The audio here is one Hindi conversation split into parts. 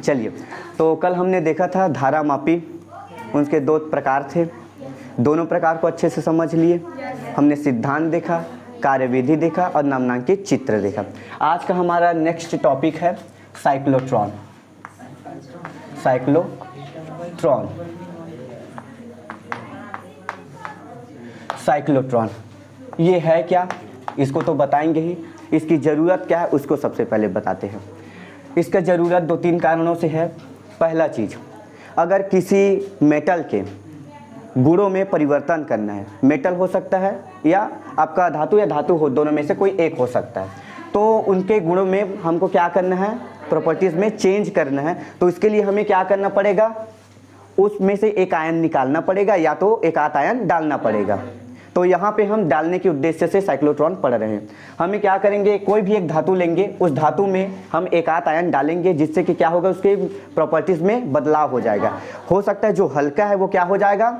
चलिए, तो कल हमने देखा था धारामापी, उनके दो प्रकार थे, दोनों प्रकार को अच्छे से समझ लिए। हमने सिद्धांत देखा, कार्यविधि देखा और नामांकित चित्र देखा। आज का हमारा नेक्स्ट टॉपिक है साइक्लोट्रॉन। साइक्लोट्रॉन साइक्लोट्रॉन ये है क्या, इसको तो बताएंगे ही। इसकी ज़रूरत क्या है उसको सबसे पहले बताते हैं। इसका ज़रूरत दो तीन कारणों से है। पहला चीज़, अगर किसी मेटल के गुणों में परिवर्तन करना है, मेटल हो सकता है या आपका धातु या धातु हो, दोनों में से कोई एक हो सकता है, तो उनके गुणों में हमको क्या करना है, प्रॉपर्टीज़ में चेंज करना है। तो इसके लिए हमें क्या करना पड़ेगा, उसमें से एक आयन निकालना पड़ेगा या तो एक आध आयन डालना पड़ेगा। तो यहाँ पे हम डालने के उद्देश्य से साइक्लोट्रॉन पढ़ रहे हैं। हमें क्या करेंगे, कोई भी एक धातु लेंगे, उस धातु में हम एक आध आयन डालेंगे, जिससे कि क्या होगा, उसके प्रॉपर्टीज़ में बदलाव हो जाएगा। हो सकता है जो हल्का है वो क्या हो जाएगा,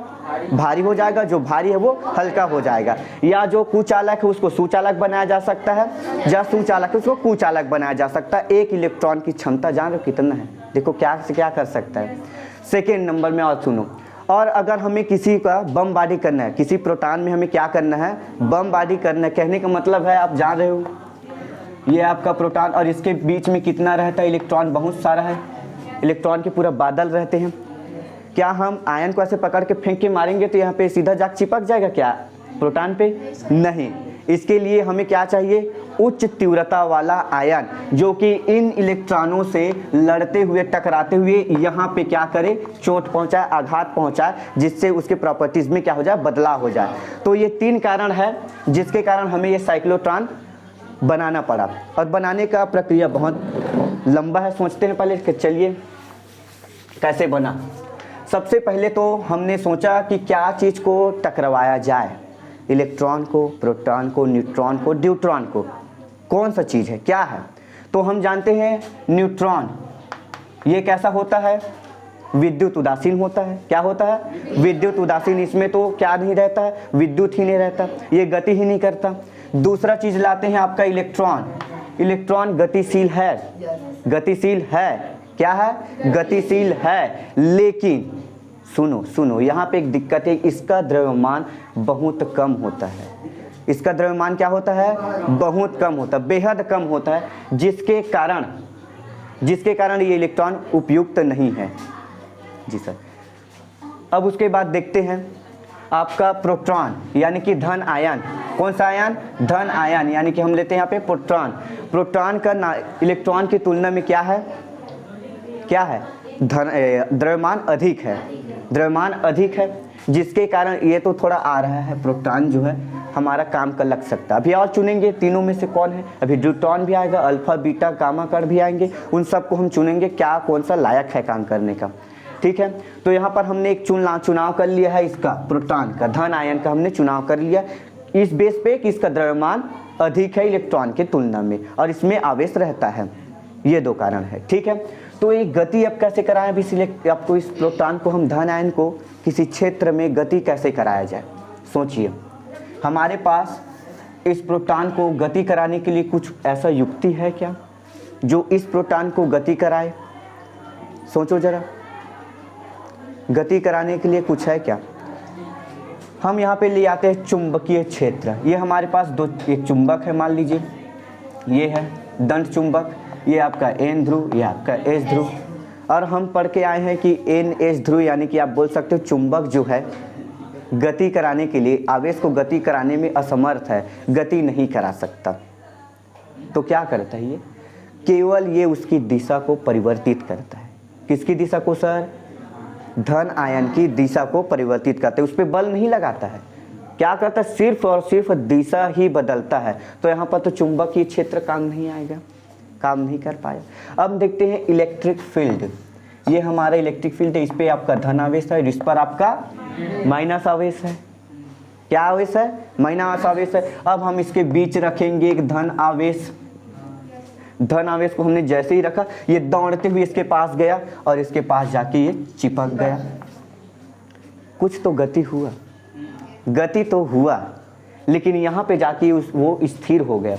भारी हो जाएगा, जो भारी है वो हल्का हो जाएगा, या जो कुचालक है उसको सुचालक बनाया जा सकता है, या सुचालक है उसको कुचालक बनाया जा सकता है। एक इलेक्ट्रॉन की क्षमता जान रहे हो कितना है, देखो क्या से क्या कर सकता है। सेकेंड नंबर में और सुनो, और अगर हमें किसी का बमबारी करना है, किसी प्रोटॉन में हमें क्या करना है, बमबारी करना है। कहने का मतलब है, आप जान रहे हो, ये आपका प्रोटॉन और इसके बीच में कितना रहता है, इलेक्ट्रॉन बहुत सारा है, इलेक्ट्रॉन के पूरा बादल रहते हैं। क्या हम आयन को ऐसे पकड़ के फेंक के मारेंगे तो यहाँ पे सीधा जाके चिपक जाएगा क्या प्रोटॉन पे? नहीं। इसके लिए हमें क्या चाहिए, उच्च तीव्रता वाला आयन, जो कि इन इलेक्ट्रॉनों से लड़ते हुए, टकराते हुए यहाँ पे क्या करे, चोट पहुँचाए, आघात पहुँचाए, जिससे उसके प्रॉपर्टीज़ में क्या हो जाए, बदलाव हो जाए। तो ये तीन कारण है जिसके कारण हमें ये साइक्लोट्रॉन बनाना पड़ा। और बनाने का प्रक्रिया बहुत लंबा है, सोचते हैं पहले कि चलिए कैसे बना। सबसे पहले तो हमने सोचा कि क्या चीज़ को टकराया जाए, इलेक्ट्रॉन को, प्रोटॉन को, न्यूट्रॉन को, ड्यूट्रॉन को, कौन सा चीज़ है, क्या है। तो हम जानते हैं न्यूट्रॉन, ये कैसा होता है, विद्युत उदासीन होता है। क्या होता है, विद्युत उदासीन। इसमें तो क्या नहीं रहता है, विद्युत ही नहीं रहता, ये गति ही नहीं करता। दूसरा चीज़ लाते हैं आपका इलेक्ट्रॉन। इलेक्ट्रॉन गतिशील है, गतिशील है, क्या है, गतिशील है। लेकिन सुनो सुनो, यहाँ पे एक दिक्कत है, इसका द्रव्यमान बहुत कम होता है। इसका द्रव्यमान क्या होता है, बहुत कम होता है, बेहद कम होता है, जिसके कारण ये इलेक्ट्रॉन उपयुक्त नहीं है। जी सर। अब उसके बाद देखते हैं आपका प्रोटॉन, यानी कि धन आयन। कौन सा आयन, धन आयन, यानी कि हम लेते हैं यहाँ पे प्रोटॉन। प्रोटॉन का इलेक्ट्रॉन की तुलना में क्या है, क्या है, द्रव्यमान अधिक है, द्रव्यमान अधिक है, जिसके कारण ये तो थोड़ा आ रहा है, प्रोटॉन जो है हमारा काम का लग सकता है। अभी और चुनेंगे तीनों में से कौन है, अभी ड्यूट्रॉन भी आएगा, अल्फा बीटा गामा कण भी आएंगे, उन सबको हम चुनेंगे क्या कौन सा लायक है काम करने का। ठीक है, तो यहाँ पर हमने एक चुनाव कर लिया है, इसका प्रोटॉन का, धन आयन का हमने चुनाव कर लिया, इस बेस पे कि इसका द्रव्यमान अधिक है इलेक्ट्रॉन के तुलना में, और इसमें आवेश रहता है। ये दो कारण है। ठीक है, तो एक गति अब कैसे कराएं, अभी सिलेक्ट आपको इस प्रोटॉन को, हम धन आयन को किसी क्षेत्र में गति कैसे कराया जाए। सोचिए, हमारे पास इस प्रोटॉन को गति कराने के लिए कुछ ऐसा युक्ति है क्या जो इस प्रोटॉन को गति कराए। सोचो जरा, गति कराने के लिए कुछ है क्या। हम यहाँ पे ले आते हैं चुंबकीय क्षेत्र। ये हमारे पास दो, एक चुंबक है, मान लीजिए ये है दंड चुंबक, ये आपका एन ध्रुव, ये आपका एस ध्रुव। और हम पढ़ के आए हैं कि एन एस ध्रुव, यानी कि आप बोल सकते हो चुंबक जो है गति कराने के लिए, आवेश को गति कराने में असमर्थ है, गति नहीं करा सकता। तो क्या करता है ये, केवल ये उसकी दिशा को परिवर्तित करता है। किसकी दिशा को सर, धन आयन की दिशा को परिवर्तित करता है, उस पर बल नहीं लगाता है। क्या करता है, सिर्फ और सिर्फ दिशा ही बदलता है। तो यहाँ पर तो चुंबकीय क्षेत्र काम नहीं आएगा, काम नहीं कर पाया। अब देखते हैं इलेक्ट्रिक फील्ड। ये हमारा इलेक्ट्रिक फील्ड है, इस पे आपका धन आवेश है, इस पर आपका माइनस आवेश है। क्या आवेश है, माइनस आवेश है। अब हम इसके बीच रखेंगे एक धन आवेश। धन आवेश को हमने जैसे ही रखा, ये दौड़ते हुए इसके पास गया और इसके पास जाके ये चिपक गया। कुछ तो गति हुआ, गति तो हुआ, लेकिन यहाँ पे जाके वो स्थिर हो गया।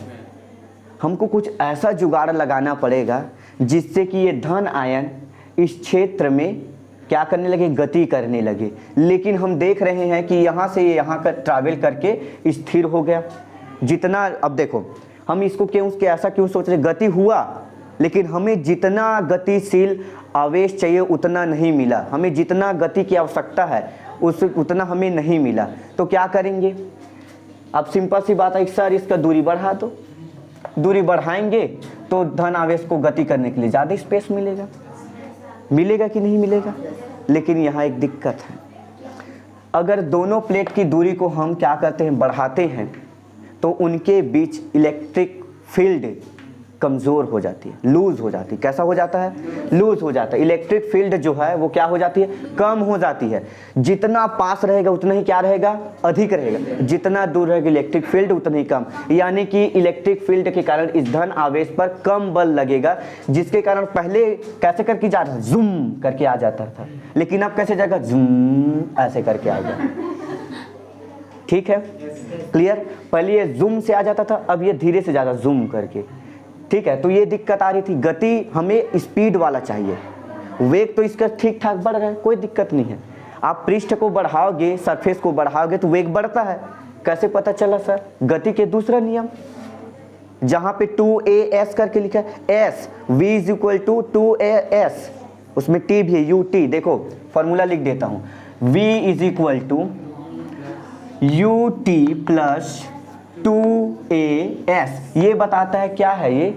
हमको कुछ ऐसा जुगाड़ लगाना पड़ेगा जिससे कि ये धन आयन इस क्षेत्र में क्या करने लगे, गति करने लगे। लेकिन हम देख रहे हैं कि यहाँ से यहाँ का ट्रैवल करके स्थिर हो गया। जितना, अब देखो हम इसको क्यों ऐसा क्यों सोच रहे, गति हुआ लेकिन हमें जितना गतिशील आवेश चाहिए उतना नहीं मिला, हमें जितना गति की आवश्यकता है उतना हमें नहीं मिला। तो क्या करेंगे, अब सिंपल सी बात है सर इसका दूरी बढ़ा दो, दूरी बढ़ाएंगे तो धन आवेश को गति करने के लिए ज़्यादा स्पेस मिलेगा, मिलेगा कि नहीं मिलेगा। लेकिन यहाँ एक दिक्कत है, अगर दोनों प्लेट की दूरी को हम क्या करते हैं, बढ़ाते हैं, तो उनके बीच इलेक्ट्रिक फील्ड कमज़ोर हो जाती है, लूज़ हो जाती है। कैसा हो जाता है, लूज़ हो जाता है। इलेक्ट्रिक फील्ड जो है वो क्या हो जाती है, कम हो जाती है। जितना पास रहेगा उतना ही क्या रहेगा, अधिक रहेगा। जितना दूर रहेगा इलेक्ट्रिक फील्ड उतना ही कम। यानी कि इलेक्ट्रिक फील्ड के कारण इस धन आवेश पर कम बल लगेगा, जिसके कारण पहले कैसे करके जा रहा था, जूम करके आ जाता था, लेकिन अब कैसे जाएगा, जूम ऐसे करके आएगा। ठीक है, क्लियर। पहले ये जूम से आ जाता था, अब ये धीरे से जाता जूम करके। ठीक है, तो ये दिक्कत आ रही थी। गति हमें स्पीड वाला चाहिए, वेग तो इसका ठीक ठाक बढ़ रहा है, कोई दिक्कत नहीं है। आप पृष्ठ को बढ़ाओगे, सरफेस को बढ़ाओगे तो वेग बढ़ता है। कैसे पता चला सर, गति के दूसरा नियम, जहां पे 2as करके लिखा है, s v is equal to 2as, उसमें t भी है, ut। देखो फॉर्मूला लिख देता हूं, v is equal to ut plus 2as। ये बताता है क्या है, ये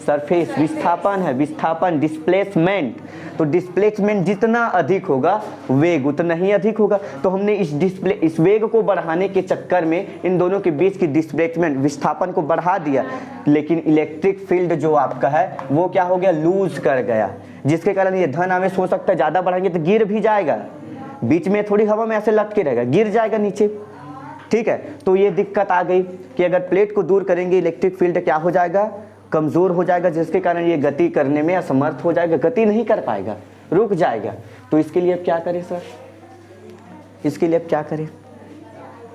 सरफेस विस्थापन है, विस्थापन डिस्प्लेसमेंट। तो डिस्प्लेसमेंट जितना अधिक होगा वेग उतना ही अधिक होगा। तो हमने इस वेग को बढ़ाने के चक्कर में इन दोनों के बीच की डिस्प्लेसमेंट विस्थापन को बढ़ा दिया, लेकिन इलेक्ट्रिक फील्ड जो आपका है वो क्या हो गया, लूज कर गया, जिसके कारण ये धन आवेश हो सकता है ज़्यादा बढ़ाएंगे तो गिर भी जाएगा, बीच में थोड़ी हवा में ऐसे लटके रहेगा, गिर जाएगा नीचे। ठीक है, तो ये दिक्कत आ गई कि अगर प्लेट को दूर करेंगे इलेक्ट्रिक फील्ड क्या हो जाएगा, कमज़ोर हो जाएगा, जिसके कारण ये गति करने में असमर्थ हो जाएगा, गति नहीं कर पाएगा, रुक जाएगा। तो इसके लिए अब क्या करें सर, इसके लिए अब क्या करें,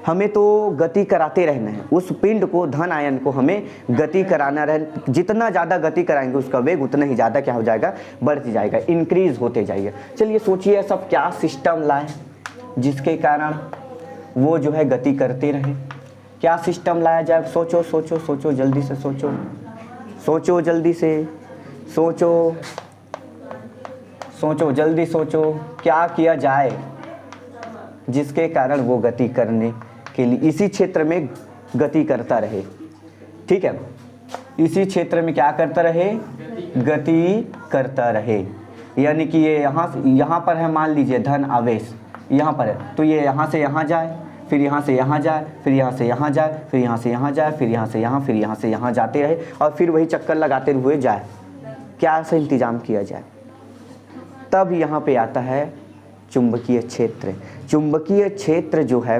हमें तो गति कराते रहना है। उस पिंड को, धन आयन को हमें गति कराना रहे। जितना ज़्यादा गति कराएंगे उसका वेग उतना ही ज़्यादा क्या हो जाएगा, बढ़ती जाएगा, इंक्रीज होते जाएगा। चलिए सोचिए सब क्या सिस्टम लाए जिसके कारण वो जो है गति करते रहे। क्या सिस्टम लाया जाए, सोचो सोचो सोचो, जल्दी से सोचो, सोचो जल्दी से सोचो, सोचो जल्दी सोचो, क्या किया जाए जिसके कारण वो गति करने के लिए इसी क्षेत्र में गति करता रहे। ठीक है, इसी क्षेत्र में क्या करता रहे, गति करता रहे। यानी कि ये यहाँ पर है, मान लीजिए धन आवेश यहाँ पर है, तो ये यहाँ से यहाँ जाए, फिर यहाँ से यहाँ जाए, फिर यहाँ से यहाँ जाए, फिर यहाँ से यहाँ जाए, फिर यहाँ से यहाँ, फिर यहाँ से यहाँ जाते रहे और फिर वही चक्कर लगाते हुए जाए। क्या से इंतजाम किया जाए, तब यहाँ पे आता है चुंबकीय क्षेत्र। चुंबकीय क्षेत्र जो है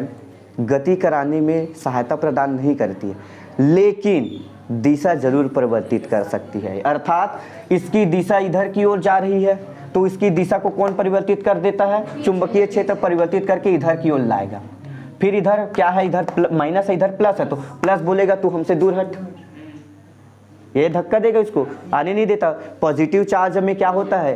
गति कराने में सहायता प्रदान नहीं करती है, लेकिन दिशा जरूर परिवर्तित कर सकती है। अर्थात इसकी दिशा इधर की ओर जा रही है तो इसकी दिशा को कौन परिवर्तित कर देता है, चुंबकीय क्षेत्र परिवर्तित करके इधर की ओर लाएगा। फिर इधर क्या है, इधर माइनस है, इधर प्लस है, तो प्लस बोलेगा तू हमसे दूर हट, ये धक्का देगा, इसको आने नहीं देता। पॉजिटिव चार्ज में क्या होता है,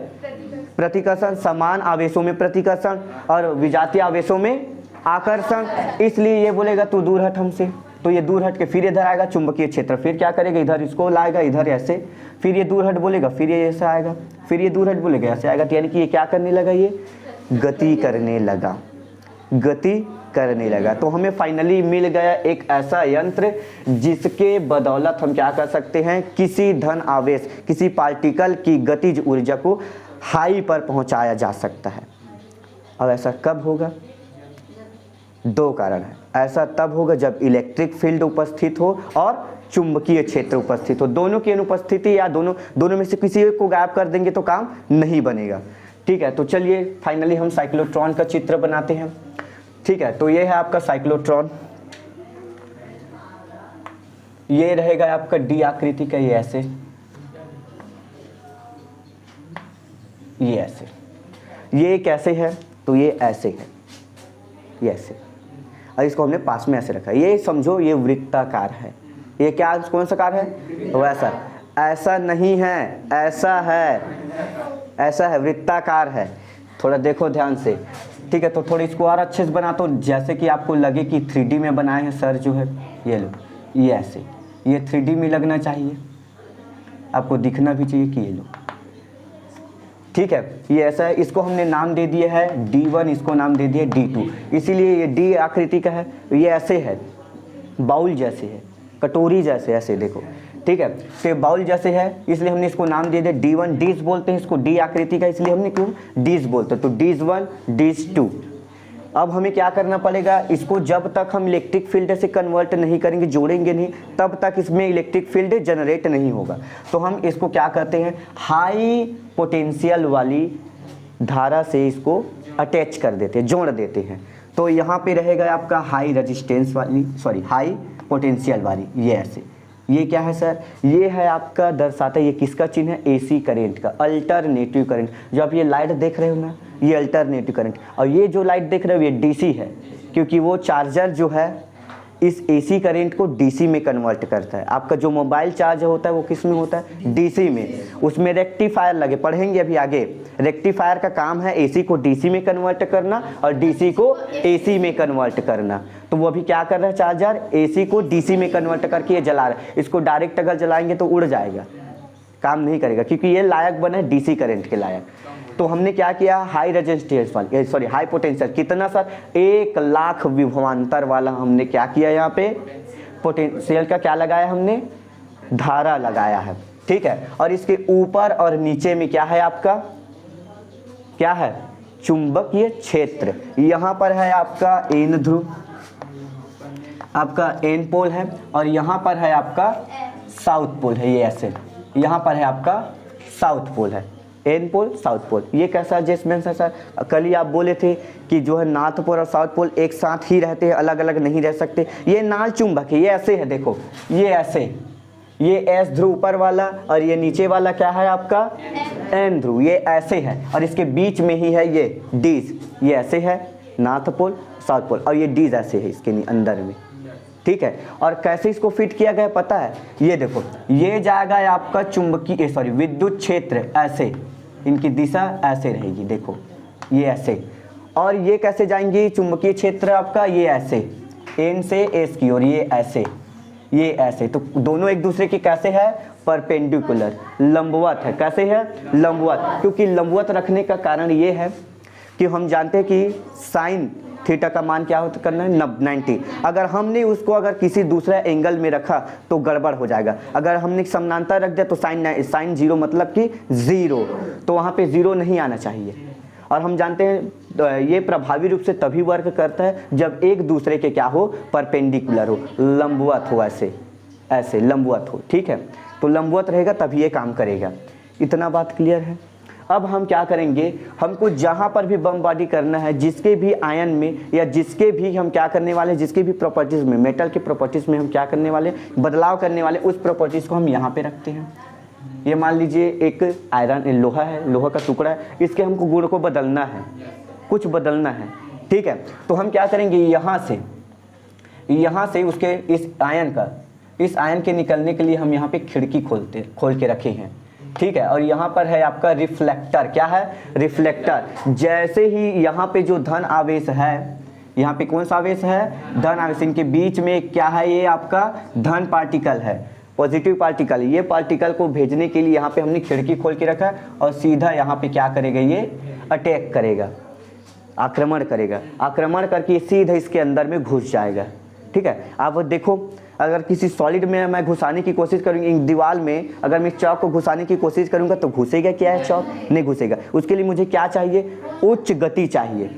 प्रतिकर्षण, समान आवेशों में प्रतिकर्षण और विजातीय आवेशों में आकर्षण, इसलिए ये बोलेगा तू दूर हट हमसे, तो ये दूर हट के फिर इधर आएगा चुंबकीय क्षेत्र, फिर क्या करेगा, इधर इसको लाएगा, इधर ऐसे, फिर ये दूर हट बोलेगा, फिर ये ऐसे आएगा, फिर ये दूर हट बोलेगा, ऐसे आएगा। तो यानी कि ये क्या करने लगा, ये गति करने लगा, गति करने लगा। तो हमें फाइनली मिल गया एक ऐसा यंत्र जिसके बदौलत हम क्या कर सकते हैं, किसी धन आवेश, किसी पार्टिकल की गतिज ऊर्जा को हाई पर पहुंचाया जा सकता है। अब ऐसा कब होगा, दो कारण है। ऐसा तब होगा जब इलेक्ट्रिक फील्ड उपस्थित हो और चुंबकीय क्षेत्र उपस्थित हो। दोनों की अनुपस्थिति या दोनों में से किसी एक को गायब कर देंगे तो काम नहीं बनेगा। ठीक है, तो चलिए फाइनली हम साइक्लोट्रॉन का चित्र बनाते हैं। ठीक है, तो ये है आपका साइक्लोट्रॉन, ये रहेगा आपका डी आकृति का, ये ऐसे, ये ऐसे, ये कैसे है, तो ये ऐसे है, ये ऐसे, और इसको हमने पास में ऐसे रखा है। ये समझो ये वृत्ताकार है, ये क्या कौन सा कार है, वैसा। ऐसा नहीं है, ऐसा है, ऐसा है, वृत्ताकार है। थोड़ा देखो ध्यान से, ठीक है। तो थोड़ी इसको और अच्छे से बना, तो जैसे कि आपको लगे कि 3D में बनाए हैं सर जो है, ये लो, ये ऐसे, ये 3D में लगना चाहिए, आपको दिखना भी चाहिए कि ये लो, ठीक है। ये ऐसा है, इसको हमने नाम दे दिया है D1, इसको नाम दे दिया D2, इसीलिए ये D आकृति का है। ये ऐसे है, बाउल जैसे है, कटोरी जैसे, ऐसे देखो, ठीक है। तो ये बाउल जैसे है, इसलिए हमने इसको नाम दे दिया D1, डिश बोलते हैं इसको, D आकृति का, इसलिए हमने क्यों डिश बोलते हैं, तो डिश1, डिश2। अब हमें क्या करना पड़ेगा, इसको जब तक हम इलेक्ट्रिक फील्ड से कन्वर्ट नहीं करेंगे, जोड़ेंगे नहीं, तब तक इसमें इलेक्ट्रिक फील्ड जनरेट नहीं होगा। तो हम इसको क्या करते हैं, हाई पोटेंशियल वाली धारा से इसको अटैच कर देते हैं, जोड़ देते हैं। तो यहाँ पे रहेगा आपका हाई रेजिस्टेंस वाली, सॉरी हाई पोटेंशियल वाली, ये ऐसे। ये क्या है सर, ये है आपका दर्शाता है, ये किसका चिन्ह है, एसी करंट का, अल्टरनेटिव करंट। जो आप ये लाइट देख रहे हो ना, ये अल्टरनेटिव करंट, और ये जो लाइट देख रहे हो ये डीसी है, क्योंकि वो चार्जर जो है इस एसी करंट को डीसी में कन्वर्ट करता है। आपका जो मोबाइल चार्ज होता है वो किस में होता है, डीसी में, उसमें रेक्टिफायर लगे, पढ़ेंगे अभी आगे। रेक्टिफायर का काम है एसी को डीसी में कन्वर्ट करना और डीसी को एसी में कन्वर्ट करना। तो वो अभी क्या कर रहा है, चार्जर एसी को डीसी में कन्वर्ट करके ये जला रहा है। इसको डायरेक्ट अगर जलाएंगे तो उड़ जाएगा, काम नहीं करेगा, क्योंकि ये लायक बना है डीसी करंट के लायक। तो हमने क्या किया, हाई रेजिस्टेंस वाली, सॉरी हाई पोटेंशियल, कितना सर, 1,00,000 विभवांतर वाला हमने क्या किया, यहाँ पे पोटेंशियल का क्या लगाया हमने, धारा लगाया है, ठीक है। और इसके ऊपर और नीचे में क्या है आपका, क्या है, चुंबकीय क्षेत्र। यहाँ पर है आपका एन ध्रुव, आपका एन पोल है, और यहाँ पर है आपका साउथ पोल है, ये ऐसे, यहाँ पर है आपका साउथ पोल है, एन पोल साउथ पोल। ये कैसा एडजस्टमेंट है सर, कल ही आप बोले थे कि जो है नॉर्थ पोल और साउथ पोल एक साथ ही रहते हैं, अलग अलग नहीं रह सकते। ये नाल चुंबक है, ये ऐसे है, देखो ये ऐसे, ये एस ध्रुव ऊपर वाला और ये नीचे वाला क्या है आपका एन ध्रुव, ये ऐसे है, और इसके बीच में ही है ये डीज, ये ऐसे है नॉर्थ पोल साउथ पोल, और ये डीज ऐसे है इसके अंदर में, ठीक है। और कैसे इसको फिट किया गया पता है, ये देखो, ये जाएगा आपका चुंबकीय, सॉरी विद्युत क्षेत्र, ऐसे इनकी दिशा ऐसे रहेगी, देखो ये ऐसे, और ये कैसे जाएंगी चुंबकीय क्षेत्र आपका, ये ऐसे एन से एस की ओर, ये ऐसे, ये ऐसे। तो दोनों एक दूसरे के कैसे है, परपेंडिकुलर, लंबवत है, कैसे है, लंबवत। क्योंकि लंबवत रखने का कारण ये है कि हम जानते हैं कि साइन थीटा का मान क्या होता करना है, 90। अगर हमने उसको अगर किसी दूसरे एंगल में रखा तो गड़बड़ हो जाएगा। अगर हमने समानांतर रख दिया तो साइन 0 मतलब कि 0, तो वहाँ पे 0 नहीं आना चाहिए। और हम जानते हैं ये प्रभावी रूप से तभी वर्क करता है जब एक दूसरे के क्या हो, परपेंडिकुलर हो, लंबवत हो, ऐसे ऐसे लंबवत हो, ठीक है। तो लंबवत रहेगा तभी ये काम करेगा। इतना बात क्लियर है। अब हम क्या करेंगे, हमको जहाँ पर भी बमबारी करना है, जिसके भी आयन में या जिसके भी हम क्या करने वाले, जिसके भी प्रॉपर्टीज़ में, मेटल के प्रॉपर्टीज़ में हम क्या करने वाले, बदलाव करने वाले, उस प्रॉपर्टीज़ को हम यहाँ पे रखते हैं। ये मान लीजिए एक आयरन लोहा है, लोहा का टुकड़ा है, इसके हमको गुण को बदलना है, कुछ बदलना है, ठीक है। तो हम क्या करेंगे, यहाँ से उसके इस आयन के निकलने के लिए हम यहाँ पे खिड़की खोल के रखे हैं, ठीक है। और यहाँ पर है आपका रिफ्लेक्टर, क्या है, रिफ्लेक्टर। जैसे ही यहाँ पे जो धन आवेश है, यहाँ पे कौन सा आवेश है, धन आवेश, इनके बीच में क्या है, ये आपका धन पार्टिकल है, पॉजिटिव पार्टिकल। ये पार्टिकल को भेजने के लिए यहाँ पे हमने खिड़की खोल के रखा है, और सीधा यहाँ पे क्या करेगा, ये अटैक करेगा, आक्रमण करेगा, आक्रमण करके सीधा इसके अंदर में घुस जाएगा, ठीक है। आप देखो, अगर किसी सॉलिड में मैं घुसाने की कोशिश करूँगी, दीवार में अगर मैं चौक को घुसाने की कोशिश करूँगा तो घुसेगा क्या है, चौक नहीं घुसेगा। उसके लिए मुझे क्या चाहिए, उच्च गति चाहिए,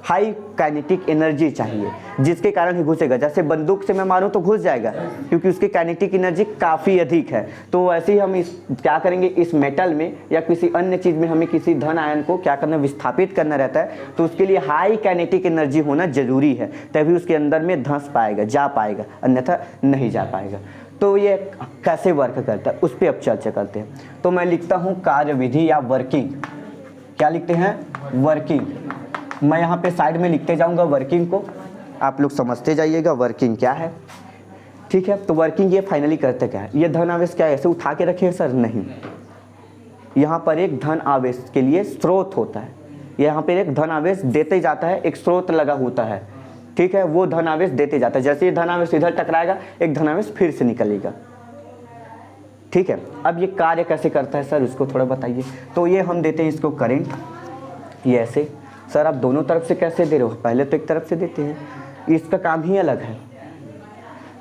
हाई काइनेटिक एनर्जी चाहिए, जिसके कारण ही घुसेगा। जैसे बंदूक से मैं मारूं तो घुस जाएगा, क्योंकि उसकी काइनेटिक एनर्जी काफ़ी अधिक है। तो वैसे ही हम क्या करेंगे, इस मेटल में या किसी अन्य चीज़ में हमें किसी धन आयन को क्या करना, विस्थापित करना रहता है, तो उसके लिए हाई काइनेटिक एनर्जी होना जरूरी है, तभी उसके अंदर में धंस पाएगा, जा पाएगा, अन्यथा नहीं जा पाएगा। तो ये कैसे वर्क करता है उस पर अब चर्चा करते हैं। तो मैं लिखता हूँ कार्यविधि या वर्किंग, क्या लिखते हैं, वर्किंग। मैं यहाँ पे साइड में लिखते जाऊँगा वर्किंग को, आप लोग समझते जाइएगा वर्किंग क्या है, ठीक है। तो वर्किंग ये फाइनली करते क्या है, ये धन आवेश क्या ऐसे उठा के रखे सर, नहीं, यहाँ पर एक धन आवेश के लिए स्रोत होता है, यहाँ पर एक धन आवेश देते जाता है, एक स्रोत लगा होता है, ठीक है, वो धन आवेश देते जाता है। जैसे ये धन आवेश इधर टकराएगा, एक धन आवेश फिर से निकलेगा, ठीक है। अब ये कार्य कैसे करता है सर, उसको थोड़ा बताइए। तो ये हम देते हैं इसको करंट, ये ऐसे। सर आप दोनों तरफ से कैसे दे रहे हो, पहले तो एक तरफ से देते हैं, इसका काम ही अलग है।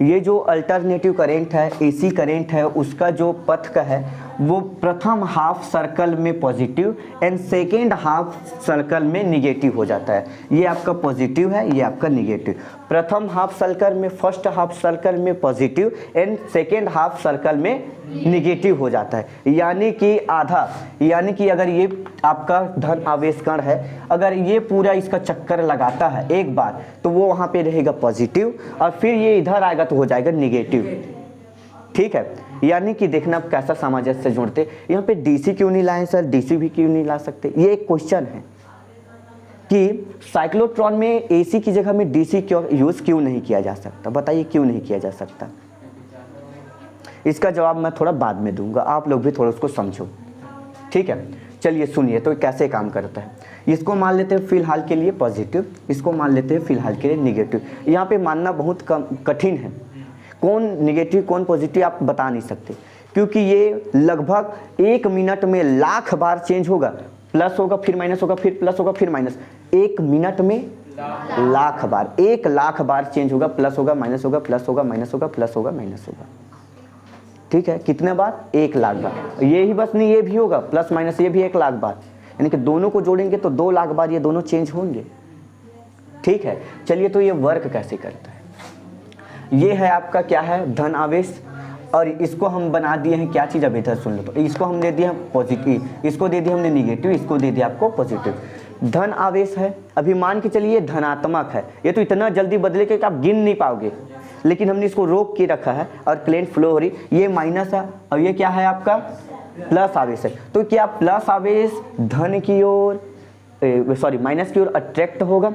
ये जो अल्टरनेटिव करंट है, एसी करंट है, उसका जो पथ का है वो प्रथम हाफ सर्कल में positive and second half circle में निगेटिव हो जाता है। ये आपका पॉजिटिव है, ये आपका निगेटिव। प्रथम हाफ सर्कल में, फर्स्ट हाफ सर्कल में positive and second half circle में निगेटिव हो जाता है, यानी कि आधा। यानी कि अगर ये आपका धन आवेश कण है, अगर ये पूरा इसका चक्कर लगाता है एक बार, तो वो वहाँ पे रहेगा पॉजिटिव और फिर ये इधर आएगा तो हो जाएगा निगेटिव, ठीक है। यानी कि देखना आप कैसा सामंजस्य से जोड़ते। यहाँ पे डीसी क्यों नहीं लाए सर, डीसी भी क्यों नहीं ला सकते, ये एक क्वेश्चन है कि साइक्लोट्रॉन में एसी की जगह में डीसी क्यों यूज क्यों नहीं किया जा सकता, बताइए क्यों नहीं किया जा सकता। इसका जवाब मैं थोड़ा बाद में दूंगा, आप लोग भी थोड़ा उसको समझो, ठीक है। चलिए सुनिए तो कैसे काम करता है। इसको मान लेते हैं फिलहाल के लिए पॉजिटिव, इसको मान लेते हैं फिलहाल के लिए निगेटिव। यहाँ पे मानना बहुत कठिन है, कौन निगेटिव कौन पॉजिटिव आप बता नहीं सकते, क्योंकि ये लगभग 1 मिनट में लाख बार चेंज होगा, प्लस होगा फिर माइनस होगा, फिर प्लस होगा फिर माइनस। 1 मिनट में लाख बार, 1 लाख बार चेंज होगा, प्लस होगा माइनस होगा, प्लस होगा माइनस होगा, प्लस होगा माइनस होगा, ठीक है। कितने बार, 1 लाख बार। ये ही बस नहीं, ये भी होगा प्लस माइनस, ये भी 1 लाख बार, यानी कि दोनों को जोड़ेंगे तो 2 लाख बार ये दोनों चेंज होंगे, ठीक है। चलिए तो ये वर्क कैसे करता है। ये है आपका क्या है, धन आवेश, और इसको हम बना दिए हैं क्या चीज़, अब इधर सुन लो। तो इसको हम दे दिया पॉजिटिव, इसको दे दिया हमने निगेटिव, इसको दे दिया आपको पॉजिटिव। धन आवेश है, अभी मान के चलिए धनात्मक है, ये तो इतना जल्दी बदले कि आप गिन नहीं पाओगे, लेकिन हमने इसको रोक के रखा है और करंट फ्लो हो रही, ये माइनस है और ये क्या है आपका प्लस आवेश है। तो क्या प्लस आवेश धन की ओर, सॉरी माइनस की ओर अट्रैक्ट होगा,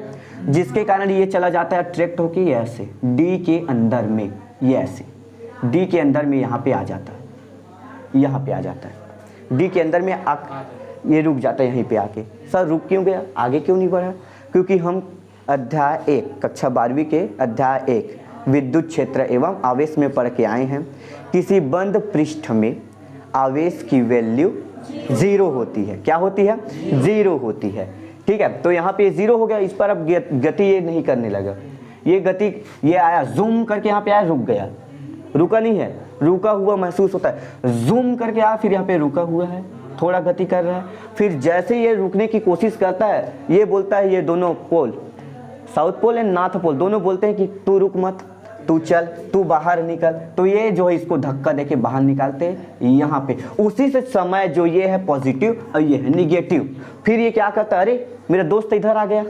जिसके कारण ये चला जाता है अट्रैक्ट होके ये ऐसे डी के अंदर में, ये ऐसे डी के अंदर में यहाँ पे आ जाता है, यहाँ पे आ जाता है डी के अंदर में ये रुक जाता है यहीं पे आके। सर रुक क्यों गया, आगे क्यों नहीं बढ़ा, क्योंकि हम अध्याय 1 कक्षा 12वीं के अध्याय 1 विद्युत क्षेत्र एवं आवेश में पढ़ के आए हैं। किसी बंद पृष्ठ में आवेश की वैल्यू 0 होती है, क्या होती है, 0 होती है, ठीक है। तो यहाँ पे 0 हो गया, इस पर अब गति ये नहीं करने लगा, ये गति ये आया जूम करके यहाँ पे आया, रुक गया, रुका नहीं है, रुका हुआ महसूस होता है, जूम करके आया फिर यहाँ पे रुका हुआ है, थोड़ा गति कर रहा है, फिर जैसे ये रुकने की कोशिश करता है, ये बोलता है, ये दोनों pole south pole and north pole दोनों बोलते हैं कि तू रुक मत, तू चल, तू बाहर निकल। तो ये जो है इसको धक्का देके बाहर निकालते हैं यहाँ पे। उसी से समय जो ये है पॉजिटिव और ये है निगेटिव, फिर ये क्या करता है, अरे मेरा दोस्त इधर आ गया,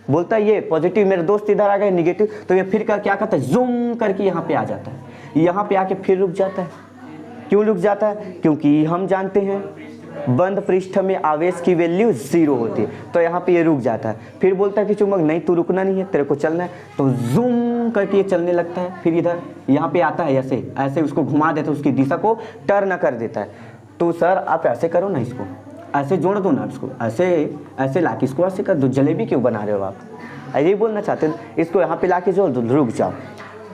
बोलता है ये पॉजिटिव, मेरे दोस्त इधर आ गए निगेटिव, तो ये फिर क्या करता है, जूम करके यहाँ पे आ जाता है, यहाँ पे आके फिर रुक जाता है। क्यों रुक जाता है, क्योंकि हम जानते हैं बंद पृष्ठ में आवेश की वैल्यू 0 होती है, तो यहाँ पे ये रुक जाता है। फिर बोलता है कि चुंबक नहीं तू रुकना नहीं है, तेरे को चलना है, तो जूम करके ये चलने लगता है, फिर इधर यहाँ पे आता है, ऐसे ऐसे उसको घुमा देता है, उसकी दिशा को टर्न कर देता है। तो सर आप ऐसे करो ना, इसको ऐसे जोड़ दो ना, इसको ऐसे ऐसे ला के इसको ऐसे कर दो, जलेबी क्यों बना रहे हो आप, यही बोलना चाहते हैं। इसको यहाँ पे ला के जोड़ दो, रुक जाओ।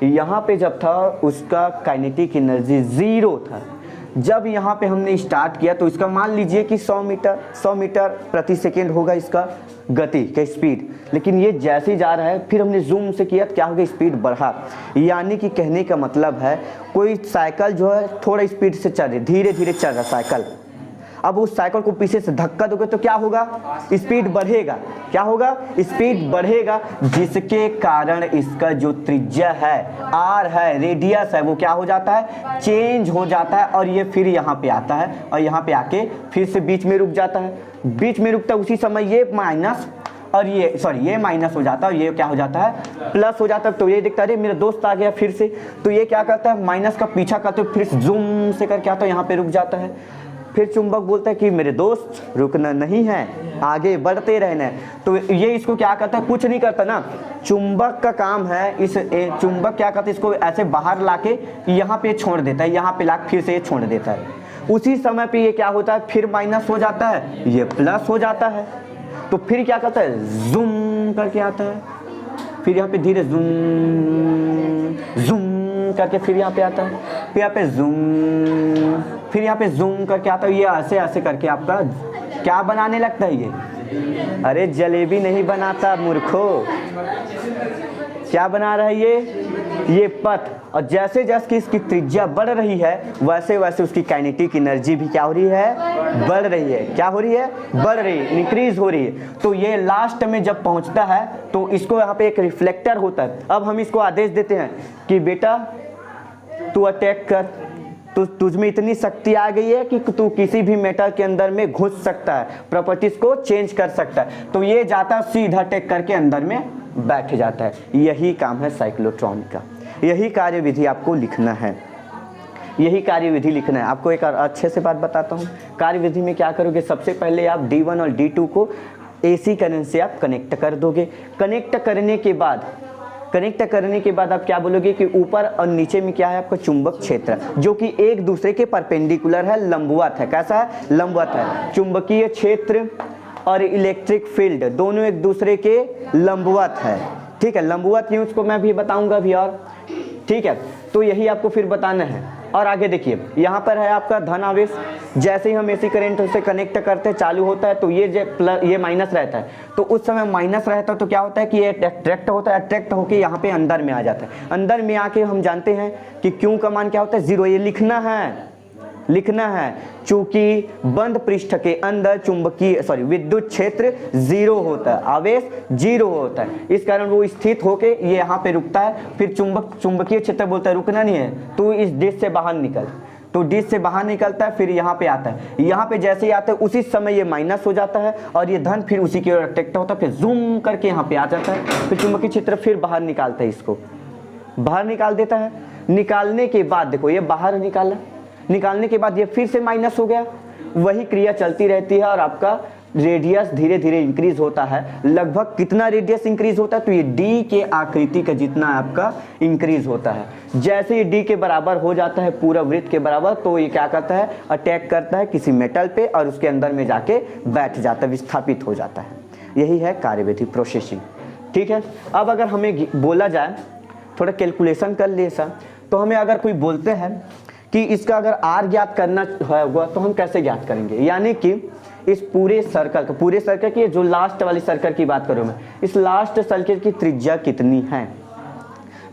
यहाँ पे जब था उसका काइनेटिक एनर्जी 0 था, जब यहाँ पे हमने स्टार्ट किया तो इसका मान लीजिए कि 100 मीटर प्रति सेकेंड होगा इसका गति का स्पीड, लेकिन ये जैसे ही जा रहा है, फिर हमने जूम से किया तो क्या होगा, स्पीड बढ़ा। यानी कि कहने का मतलब है कोई साइकिल जो है थोड़ा स्पीड से चल रही, धीरे धीरे चल रहा साइकिल, अब उस साइकिल को पीछे से धक्का दोगे तो क्या होगा, स्पीड बढ़ेगा, क्या होगा, स्पीड बढ़ेगा, जिसके कारण इसका जो त्रिज्या है आर है, रेडियस है, वो क्या हो जाता है, चेंज हो जाता है, और ये फिर यहाँ पे आता है और यहाँ पे आके फिर से बीच में रुक जाता है। बीच में रुकता है, उसी समय ये माइनस और ये सॉरी ये माइनस हो जाता है और ये क्या हो जाता है, प्लस हो जाता है। तो ये दिखता है मेरा दोस्त आ गया फिर से, तो ये क्या करता है, माइनस का पीछा करते हुए फिर जूम से करके आता है, यहाँ पे रुक जाता है। फिर चुंबक बोलता है कि मेरे दोस्त रुकना नहीं है, आगे बढ़ते रहना है। तो ये इसको क्या करता है, कुछ नहीं करता ना, चुंबक का काम है, इस चुंबक क्या करता है, इसको ऐसे बाहर लाके यहाँ पे छोड़ देता है, यहाँ पे ला फिर से छोड़ देता है। उसी समय पे ये क्या होता है, फिर माइनस हो जाता है, ये प्लस हो जाता है। तो फिर क्या करता है, जूम करके आता है, फिर यहाँ पे धीरे जूम जूम करके फिर यहाँ पे आता है, फिर यहाँ पे जूम, फिर यहाँ पे जूम करके आता है। ये ऐसे ऐसे करके आपका क्या बनाने लगता है ये, अरे जलेबी नहीं बनाता मूर्खो, क्या बना रहा है ये पथ। और जैसे जैसे कि इसकी त्रिज्या बढ़ रही है वैसे वैसे उसकी काइनेटिक एनर्जी भी क्या हो रही है, बढ़ रही है। क्या हो रही है, बढ़ रही है, इंक्रीज हो रही है। तो ये लास्ट में जब पहुंचता है तो इसको यहाँ पे एक रिफ्लेक्टर होता है। अब हम इसको आदेश देते हैं कि बेटा तू अटैक कर, तुझ में इतनी शक्ति आ गई है कि तू किसी भी मेटल के अंदर में घुस सकता है, प्रॉपर्टीज को चेंज कर सकता है। तो ये जाता है सीधा अटैक करके अंदर में बैठ जाता है। यही काम है साइक्लोट्रॉन का, यही कार्यविधि आपको लिखना है, यही कार्यविधि लिखना है। आपको एक अच्छे से बात बताता हूँ। कार्यविधि में क्या करोगे, सबसे पहले आप D1 और D2 को AC करंट से आप कनेक्ट कर दोगे। कनेक्ट करने के बाद आप क्या बोलोगे कि ऊपर और नीचे में क्या है आपका चुंबक क्षेत्र, जो कि एक दूसरे के परपेंडिकुलर है, लंबवत है। कैसा है, लंबवत है। चुंबकीय क्षेत्र और इलेक्ट्रिक फील्ड दोनों एक दूसरे के लंबवत है। ठीक है, लंबवत न्यूज को मैं भी बताऊंगा भी और ठीक है। तो यही आपको फिर बताना है। और आगे देखिए, यहाँ पर है आपका धन आवेश। जैसे ही हम AC करंट से कनेक्ट करते हैं, चालू होता है, तो ये माइनस रहता है। तो उस समय माइनस रहता है तो क्या होता है कि ये अट्रैक्ट होता है, अट्रैक्ट होकर यहाँ पे अंदर में आ जाता है। अंदर में आके हम जानते हैं कि क्यू का मान क्या होता है, 0। ये लिखना है चूंकि बंद पृष्ठ के अंदर विद्युत क्षेत्र 0 होता है, आवेश 0 होता है। इस कारण वो स्थित होके ये यहाँ पे रुकता है। फिर चुंबकीय क्षेत्र बोलता है रुकना नहीं है, तू इस डिश से बाहर निकल। तो डिश से बाहर निकलता है, फिर यहाँ पे आता है। यहाँ पे जैसे ही आता है उसी समय ये माइनस हो जाता है और ये धन फिर उसी की ओर अट्रैक्ट होता है, फिर जूम करके यहाँ पे आ जाता है। फिर चुंबकीय क्षेत्र फिर बाहर निकालता है, इसको बाहर निकाल देता है। निकालने के बाद देखो ये बाहर निकालने के बाद ये फिर से माइनस हो गया। वही क्रिया चलती रहती है और आपका रेडियस धीरे धीरे इंक्रीज होता है। लगभग कितना रेडियस इंक्रीज होता है, तो ये D के आकृति का जितना आपका इंक्रीज होता है। जैसे ये D के बराबर हो जाता है, पूरा वृत्त के बराबर, तो ये क्या करता है, अटैक करता है किसी मेटल पे और उसके अंदर में जाके बैठ जाता है, विस्थापित हो जाता है। यही है कार्यविधि, प्रोसेसिंग। ठीक है। अब अगर हमें बोला जाए, थोड़ा कैलकुलेशन कर ले ऐसा, तो हमें अगर कोई बोलते हैं कि इसका अगर R ज्ञात करना होगा तो हम कैसे ज्ञात करेंगे। यानी कि इस पूरे सर्कल की जो लास्ट वाली सर्कल की बात करूँ मैं, इस लास्ट सर्कल की त्रिज्या कितनी है,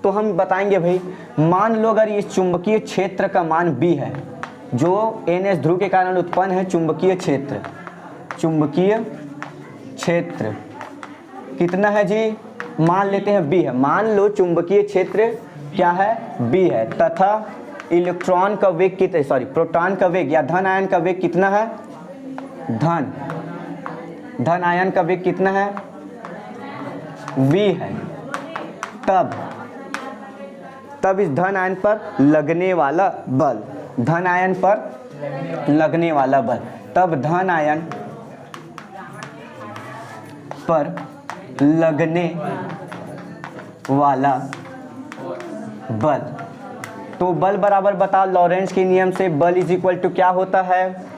तो हम बताएंगे भाई, मान लो अगर इस चुंबकीय क्षेत्र का मान B है, जो NS ध्रुव के कारण उत्पन्न है। चुंबकीय क्षेत्र कितना है जी, मान लेते हैं B है। मान लो चुंबकीय क्षेत्र क्या है, B है, तथा इलेक्ट्रॉन का वेग प्रोटॉन का वेग या धन आयन का वेग कितना है, धन आयन का वेग कितना है, v है। तब इस धन आयन पर लगने वाला बल, तब धन आयन पर लगने वाला बल, तो बल बराबर बता लॉरेंज के नियम से, बल इज इक्वल टू क्या होता है,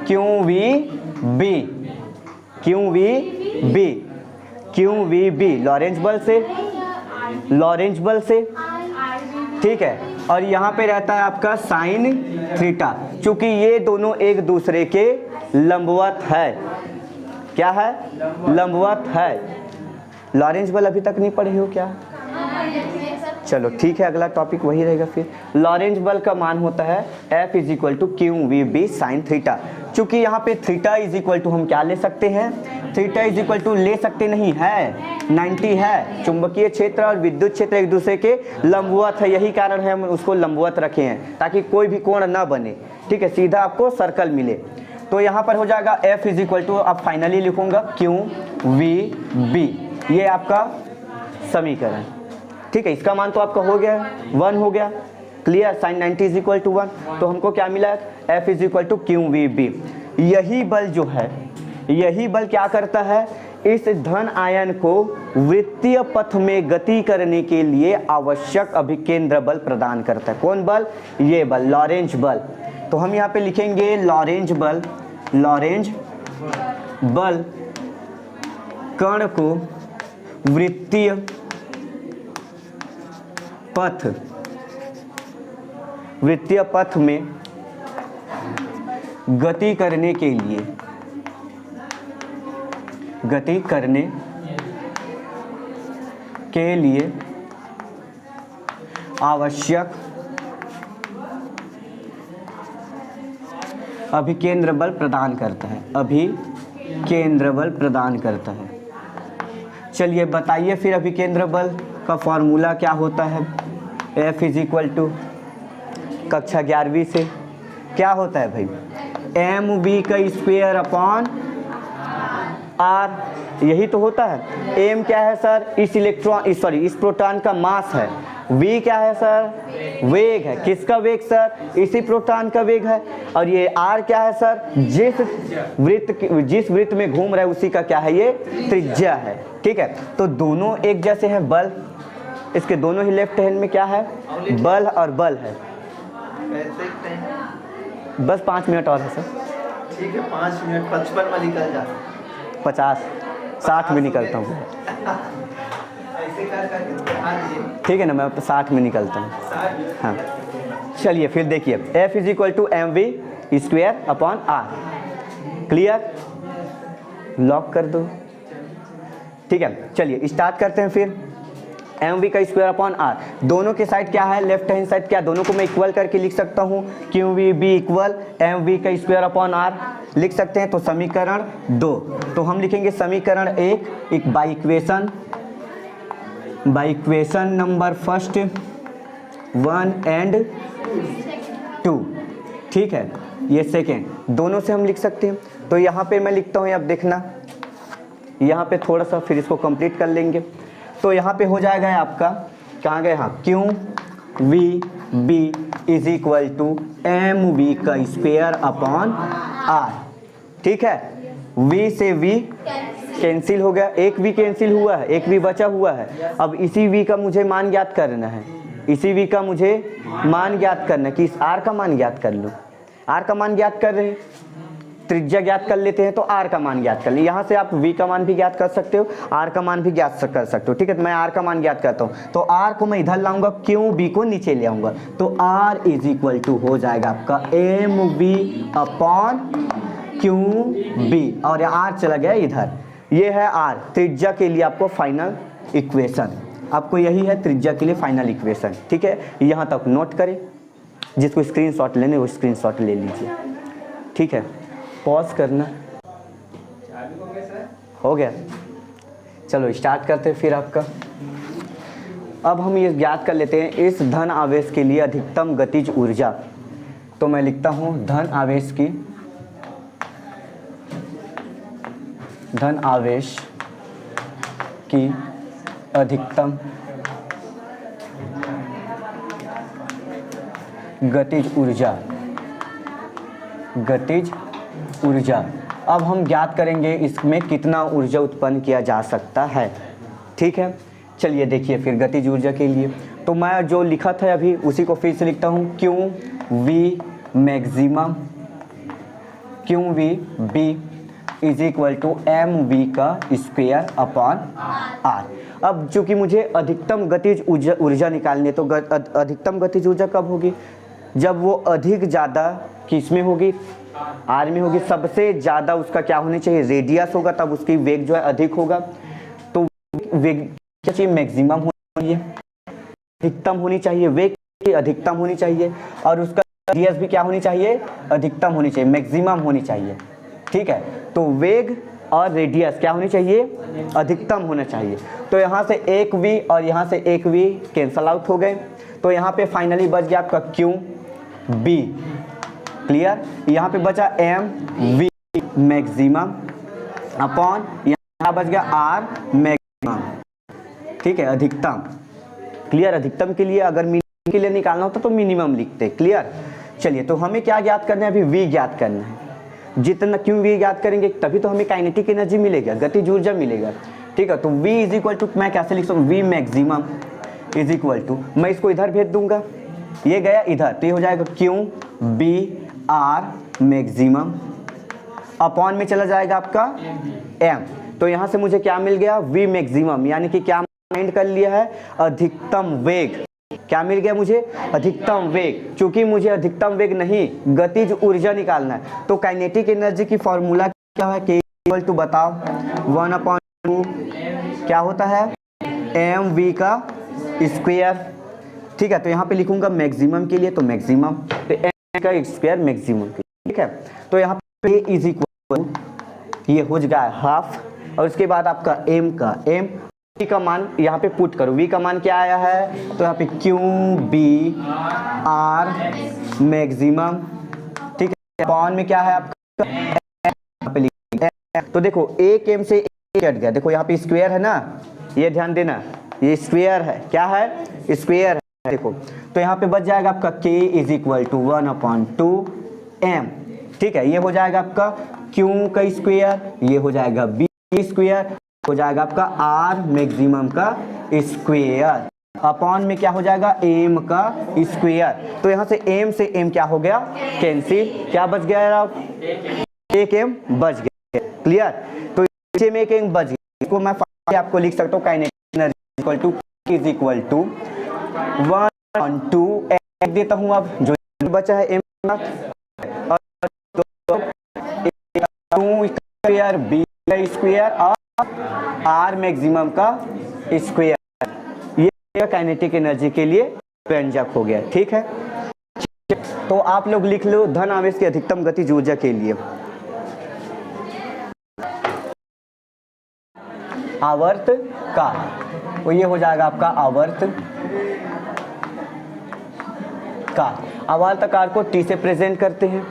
QVB लॉरेंज बल से। ठीक है। और यहाँ पे रहता है आपका साइन थीटा, चूंकि ये दोनों एक दूसरे के लंबवत है। क्या है, लंबवत है। लॉरेंज बल अभी तक नहीं पढ़े हो क्या? चलो ठीक है, अगला टॉपिक वही रहेगा। फिर लॉरेंज बल का मान होता है F is equal to QVB sine theta. चूंकि यहाँ पे थीटा इज इक्वल टू हम क्या ले सकते हैं, थीटा इज इक्वल टू ले सकते नहीं है, 90 है। चुंबकीय क्षेत्र और विद्युत क्षेत्र एक दूसरे के लंबवत है, यही कारण है हम उसको लंबवत रखे हैं, ताकि कोई भी कोण ना बने। ठीक है, सीधा आपको सर्कल मिले। तो यहाँ पर हो जाएगा F इज इक्वल टू, अब फाइनली लिखूंगा QVB, ये आपका समीकरण। ठीक है, इसका मान तो आपका हो गया 1 हो गया। Clear, sine 90 is equal to 1, तो हमको क्या मिला, F is equal to Q V B. यही बल जो है, यही बल क्या करता है, इस धन आयन को वृत्तीय पथ में गति करने के लिए आवश्यक अभिकेंद्र बल प्रदान करता है। कौन बल, ये बल, लॉरेंज बल। तो हम यहाँ पे लिखेंगे लॉरेंज बल, लॉरेंज बल कण को वृत्तीय पथ में गति करने के लिए आवश्यक अभिकेंद्र बल प्रदान करता है, अभिकेंद्र बल प्रदान करता है। चलिए बताइए फिर अभिकेंद्र बल का फॉर्मूला क्या होता है। F इज इक्वल टू कक्षा 11वीं से क्या होता है भाई, mv का स्क्वायर अपॉन r, यही तो होता है। m क्या है सर, इस इलेक्ट्रॉन इस प्रोटॉन का मास है। v क्या है सर, वेग है। किसका वेग सर, इसी प्रोटॉन का वेग है। और ये r क्या है सर, जिस वृत्त में घूम रहा है उसी का क्या है, ये त्रिज्या है। ठीक है, तो दोनों एक जैसे हैं बल, इसके दोनों ही लेफ्ट हैंड में क्या है, बल और बल है। बस 5 मिनट और है सर। ठीक है, 5 मिनट 55 में निकल जा, 50 60 में निकलता हूँ। ऐसे कर ठीक है ना, मैं 60 में निकलता हूँ। हाँ चलिए फिर देखिए, F is equal to mv square upon r। Clear, lock कर दो। ठीक है, चलिए स्टार्ट करते हैं फिर। mv का स्क्वायर अपॉन r, दोनों के साइड क्या है, लेफ्ट हैंड साइड क्या, दोनों को मैं इक्वल करके लिख सकता हूँ, Q V B equal mv का स्क्वायर अपॉन r लिख सकते हैं। तो समीकरण 2, तो हम लिखेंगे समीकरण 1 by equation number first 1 and 2। ठीक है, ये सेकेंड, दोनों से हम लिख सकते हैं। तो यहाँ पे मैं लिखता हूँ, अब देखना यहाँ पे थोड़ा सा फिर इसको कंप्लीट कर लेंगे। तो यहाँ पे हो जाएगा आपका, कहाँ गए, हाँ, Q V B is equal to M V का स्क्वायर अपॉन आर। ठीक है, v से v कैंसिल हो गया, एक v कैंसिल हुआ है, एक v बचा हुआ है। अब इसी v का मुझे मान ज्ञात करना है, इसी v का मुझे मान ज्ञात करना है कि इस r का मान ज्ञात कर लो। r का मान ज्ञात कर रहे हैं, त्रिज्या ज्ञात कर लेते हैं, तो r का मान ज्ञात कर ले। यहाँ से आप v का मान भी ज्ञात कर सकते हो, r का मान भी ज्ञात कर सकते हो। ठीक है, तो मैं r का मान ज्ञात करता हूँ, तो r को मैं इधर लाऊंगा, क्यों b को नीचे ले आऊंगा, तो r इज इक्वल टू हो जाएगा आपका M we upon Q B, और r चला गया इधर। ये है r, त्रिज्या के लिए आपको फाइनल इक्वेशन, आपको यही है त्रिज्या के लिए फाइनल इक्वेशन। ठीक है, यहाँ तक नोट करें, जिसको स्क्रीनशॉट लेने वो स्क्रीनशॉट ले लीजिए। ठीक है, पॉज करना, हो गया। चलो स्टार्ट करते हैं फिर आपका। अब हम ये ज्ञात कर लेते हैं इस धन आवेश के लिए अधिकतम गतिज ऊर्जा। तो मैं लिखता हूँ धन आवेश की अधिकतम गतिज ऊर्जा। अब हम ज्ञात करेंगे इसमें कितना ऊर्जा उत्पन्न किया जा सकता है। ठीक है, चलिए देखिए फिर गतिज ऊर्जा के लिए, तो मैं जो लिखा था अभी उसी को फिर से लिखता हूँ, Q V maximum, Q V B is equal to M V का स्क्वायर अपॉन आर। अब चूंकि मुझे अधिकतम गतिज ऊर्जा निकालनी है, तो अधिकतम गतिज ऊर्जा कब होगी, जब वो अधिक ज़्यादा किस में होगी, आर में होगी। सबसे ज़्यादा उसका क्या होनी चाहिए, रेडियस होगा, तब उसकी वेग जो है अधिक होगा। तो वेग क्या चाहिए, मैक्सिमम होनी चाहिए, अधिकतम होनी चाहिए, वेग की अधिकतम होनी चाहिए, और उसका रेडियस भी क्या होनी चाहिए, अधिकतम होनी चाहिए, मैक्सिमम होनी चाहिए। ठीक है, तो वेग और रेडियस क्या होनी चाहिए, अधिकतम होना चाहिए। तो यहाँ से एक v और यहाँ से एक v कैंसल आउट हो गए, तो यहाँ पे फाइनली बच गया आपका क्यू बी। क्लियर, यहाँ पे बचा एम वी मैक्सिमम अपॉन यहाँ बच गया आर मैक्सिमम। ठीक है, अधिकतम। क्लियर, अधिकतम के लिए अगर के लिए निकालना होता तो मिनिमम लिखते। क्लियर। चलिए, तो हमें क्या ज्ञात करना है, अभी वी ज्ञात करना है। जितना क्यों वी ज्ञात करेंगे, तभी तो हमें काइनेटिक एनर्जी मिलेगा, गतिज ऊर्जा मिलेगा। ठीक है, तो v इज इक्वल टू, मैं कैसे लिख सकता हूँ, V maximum is equal to, मैं इसको इधर भेज दूंगा, ये गया इधर, तो ये हो जाएगा Q B R maximum upon में चला जाएगा आपका एम। तो यहाँ से मुझे क्या मिल गया, वी मैक्सिमम, यानी कि क्या फाइंड कर लिया है, अधिकतम वेग। क्या मिल गया मुझे, अधिकतम वेग। चूंकि मुझे अधिकतम वेग नहीं, गतिज ऊर्जा निकालना है, तो काइनेटिक एनर्जी की फॉर्मूला क्या है, के इक्वल टू बताओ 1/2 क्या होता है, एम वी का स्क्वायर। ठीक है, तो यहाँ पे लिखूंगा मैक्सिमम के लिए, तो मैक्सिमम तो एम का स्क्वायर मैक्सिमम के लिए। ठीक है, तो यहाँ पे इज इक्वल, ये हो गया हाफ, और उसके बाद आपका एम वी का मान यहाँ पे पुट करो। वी का मान क्या आया है, तो यहाँ पे क्यू बी आर मैक्सिमम। ठीक है, अपॉन में क्या है आपका, यहाँ पे लिखिए। तो देखो एक एम से एक हट गया, देखो यहाँ पे स्क्वायर है ना, ये ध्यान देना, ये स्क्वायर है, क्या है, स्क्वायर है। देखो तो यहाँ पे बच जाएगा आपका k is equal to 1/2 m। ठीक है, ये हो जाएगा आपका q का स्क्वायर, ये हो जाएगा b स्क्वायर, हो जाएगा आपका r मैक्सिमम का स्क्वायर, अपॉन में क्या हो जाएगा, m का स्क्वायर। तो यहाँ से m से m क्या हो गया, कैंसिल, क्या बच गया यार, एक m बच गया। क्लियर। तो नीचे में एक m बच गया, इसको मैं आपको लिख सकता हूँ kinetic energy equal to is equal to 1/2 m देता हूँ। अब जो बचा है m और 2 स्क्वायर b का स्क्वायर और r मैक्सिमम का स्क्वायर, ये काइनेटिक एनर्जी के लिए व्यंजक हो गया। ठीक है, तो आप लोग लिख लो धन आवेश की अधिकतम गतिज ऊर्जा के लिए आवर्त का, तो ये हो जाएगा आपका आवर्त कार। आवर्तकार को टी से प्रेजेंट करते हैं,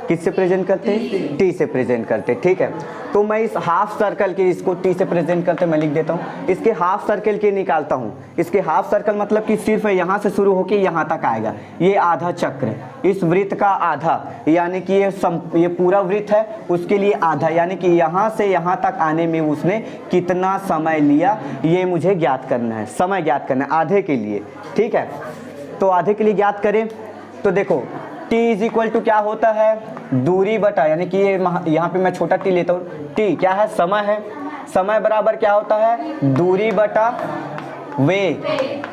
किससे प्रेजेंट करते हैं, टी से प्रेजेंट करते हैं। ठीक है, तो मैं इस हाफ सर्कल के, इसको टी से प्रेजेंट करते मैं लिख देता हूँ, इसके हाफ सर्कल के निकालता हूँ। इसके हाफ सर्कल मतलब कि सिर्फ यहाँ से शुरू होके यहाँ तक आएगा, ये आधा चक्र, इस वृत्त का आधा, यानी कि ये पूरा वृत्त है, उसके लिए आधा, यानी कि यहाँ से यहाँ तक आने में उसने कितना समय लिया, ये मुझे ज्ञात करना है, समय ज्ञात करना है आधे के लिए। ठीक है, तो आधे के लिए ज्ञात करें तो देखो t इज इक्वल टू क्या होता है, दूरी बटा, यानी कि ये यहाँ पे मैं छोटा t लेता हूँ, t क्या है, समय है, समय बराबर क्या होता है, दूरी बटा वेग,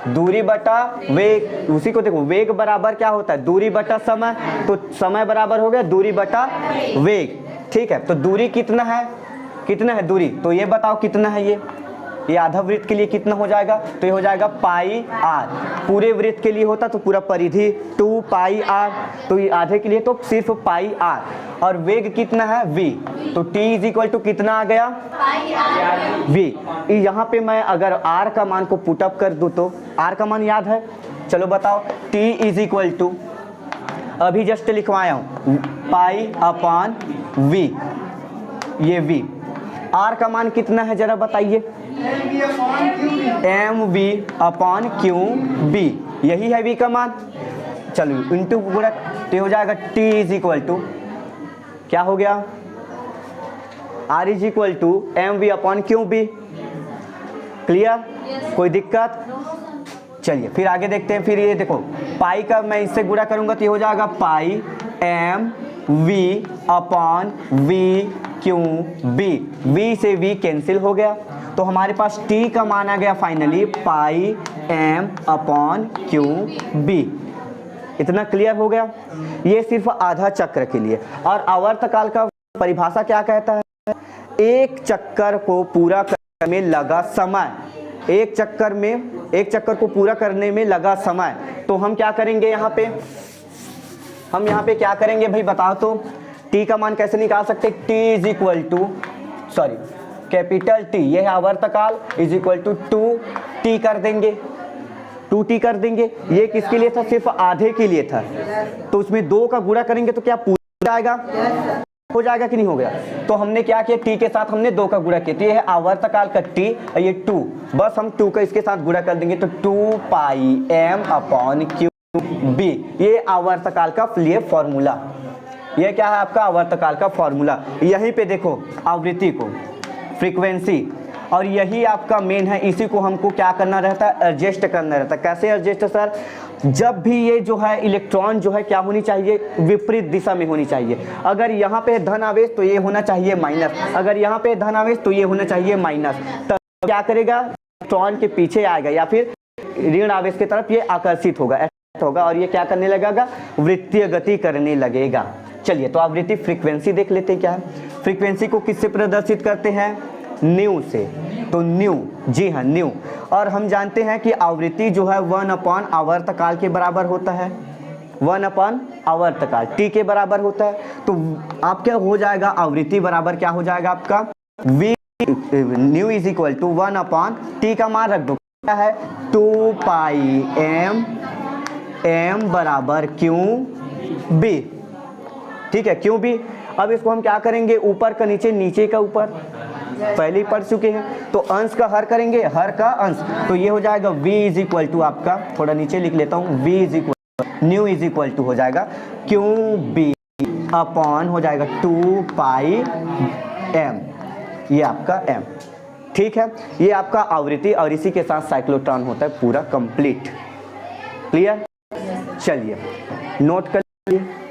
दूरी बटा वेग। उसी को देखो, वेग बराबर क्या होता है, दूरी बटा समय, तो समय बराबर हो गया दूरी बटा वेग। ठीक है, तो दूरी कितना है दूरी, तो ये बताओ कितना है, ये आधा वृत्त के लिए कितना हो जाएगा, तो ये हो जाएगा पाई आर। पूरे वृत्त के लिए होता तो पूरा परिधि 2 पाई आर, तो ये आधे के लिए तो सिर्फ पाई आर। और वेग कितना है, v, तो t इज इक्वल टू कितना आ गया, v। यहाँ पे मैं अगर r का मान को पुटअप कर दूँ तो r का मान याद है, चलो बताओ, t इज इक्वल टू अभी जस्ट लिखवाया हूँ पाई अपॉन v, ये v। r का मान कितना है जरा बताइए, M we upon Q B, यही है v का मान। चलो इंटू पूरा, तो हो जाएगा t इज इक्वल टू क्या हो गया, r is equal to M we upon Q B. Clear, कोई दिक्कत। चलिए फिर आगे देखते हैं। फिर ये देखो पाई का मैं इससे गुणा करूंगा तो ये हो जाएगा pi m we upon v q B, v से v कैंसिल हो गया, तो हमारे पास t का मान आ गया फाइनली पाई एम अपॉन क्यू बी। इतना क्लियर हो गया, ये सिर्फ आधा चक्र के लिए। और आवर्तकाल का परिभाषा क्या कहता है, एक चक्कर को पूरा करने में लगा समय, एक चक्कर को पूरा करने में लगा समय। तो हम क्या करेंगे यहाँ पे, हम यहाँ पे क्या करेंगे भाई बताओ तो, t का मान कैसे निकाल सकते, t is equal to capital T, यह है आवर्तकाल, इज इक्वल टू 2t कर देंगे, 2t कर देंगे। ये किसके लिए था, सिर्फ आधे के लिए था, तो उसमें 2 का गुणा करेंगे तो क्या पूरा जाएगा, हो जाएगा कि नहीं हो गया। तो हमने क्या किया, टी के साथ हमने 2 का गुणा किया, तो ये है आवर्तकाल का टी और ये 2, बस हम 2 का इसके साथ गुणा कर देंगे तो 2 pi M upon Q B. ये आवर्तकाल का ये फॉर्मूला, ये क्या है आपका आवर्तकाल का फॉर्मूला। यहीं पे देखो आवृत्ति को, फ्रीक्वेंसी, और यही आपका मेन है, इसी को हमको क्या करना रहता है, एडजस्ट करना रहता है। कैसे एडजस्ट सर, जब भी ये जो है इलेक्ट्रॉन जो है क्या होनी चाहिए, विपरीत दिशा में होनी चाहिए। अगर यहाँ पे धन आवेश तो ये होना चाहिए माइनस, अगर यहाँ पे धन आवेश तो ये होना चाहिए माइनस। तब क्या करेगा, इलेक्ट्रॉन के पीछे आएगा या फिर ऋण आवेश की तरफ ये आकर्षित होगा और ये क्या करने लगेगा, वृत्तीय गति करने लगेगा। चलिए तो आवृत्ति फ्रीक्वेंसी देख लेते हैं क्या है। फ्रीक्वेंसी को किससे प्रदर्शित करते हैं, न्यू से, तो न्यू, जी हाँ न्यू। और हम जानते हैं कि आवृत्ति जो है 1 अपॉन आवर्तकाल के बराबर होता है, 1 अपॉन आवर्तकाल टी के बराबर होता है। तो आप क्या हो जाएगा, आवृत्ति बराबर क्या हो जाएगा आपका, V new is equal to 1 upon T का मान रख दो, क्या है 2 पाई एम बराबर क्यू बी, ठीक है क्यू बी। अब इसको हम क्या करेंगे, ऊपर का नीचे, नीचे का ऊपर, पहले ही पढ़ चुके हैं, तो अंश का हर करेंगे, हर का अंश, तो ये हो जाएगा v इज इक्वल टू आपका, थोड़ा नीचे लिख लेता हूँ, v is equal new is equal to हो जाएगा क्यू बी अपॉन हो जाएगा 2 पाई एम, ये आपका m, ठीक है। ये आपका आवृत्ति और इसी के साथ साइक्लोट्रॉन होता है पूरा कंप्लीट, क्लियर। चलिए नोट कर लीजिए।